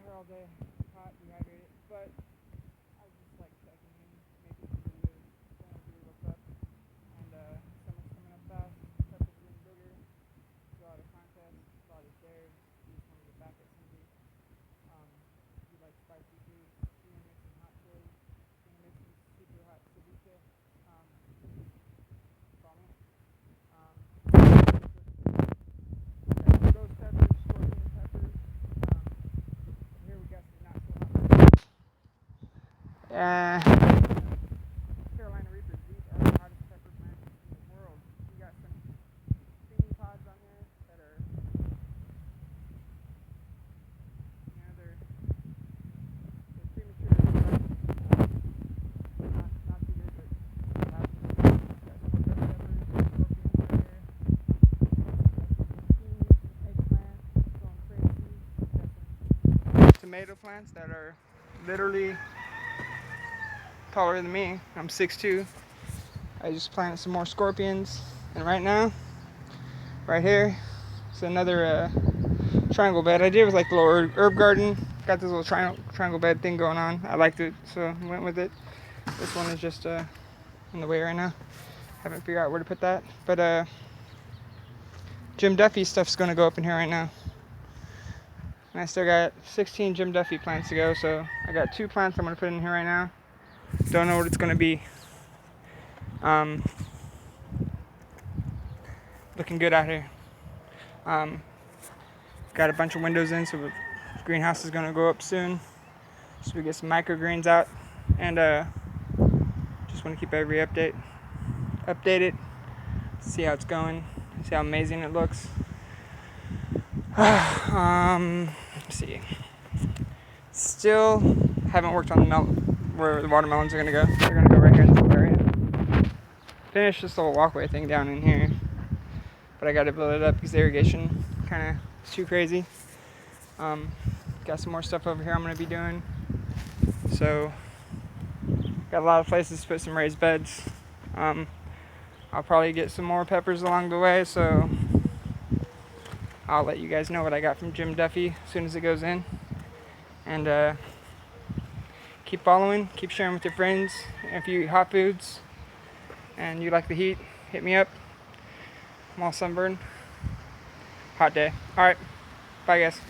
here all day, hot, dehydrated, but I just like checking in, making some videos, showing everybody what's up, and summer's coming up fast, peppers are getting bigger, do a lot of contests, a lot of shares, you just want to get back at somebody, you like spicy foods, you want to make some hot chili, you want to make some super hot ceviche, call me. Ghost peppers, scorpion peppers, here we got some not so hot peppers. Carolina Reapers, these are the hottest pepper plants in the world. You got some steamy pods on here that are, they're premature, but not too good, but got some more ghost peppers, scorpions right here. Eggplant, going crazy. Got some tomato plants that are literally taller than me. I'm 6'2". I just planted some more scorpions, and right now, right here, it's another triangle bed. I did with like a little herb garden. Got this little triangle bed thing going on. I liked it, so I went with it. This one is just in the way right now. Haven't figured out where to put that, but Jim Duffy stuff's gonna go up in here right now. And I still got 16 Jim Duffy plants to go, so I got 2 plants I'm gonna put in here right now. Don't know what it's gonna be. Looking good out here. Got a bunch of windows in, so the greenhouse is gonna go up soon. So we get some microgreens out, and just want to keep every updated, see how it's going, see how amazing it looks. Let's see. Still haven't worked on the where the watermelons are gonna go. They're gonna go right here in this area. Finished this little walkway thing down in here, but I gotta build it up because the irrigation kind of is too crazy. Got some more stuff over here I'm gonna be doing. So got a lot of places to put some raised beds. I'll probably get some more peppers along the way, so I'll let you guys know what I got from Jim Duffy as soon as it goes in. And keep following, keep sharing with your friends. If you eat hot foods and you like the heat, hit me up. I'm all sunburned. Hot day. Alright, bye guys.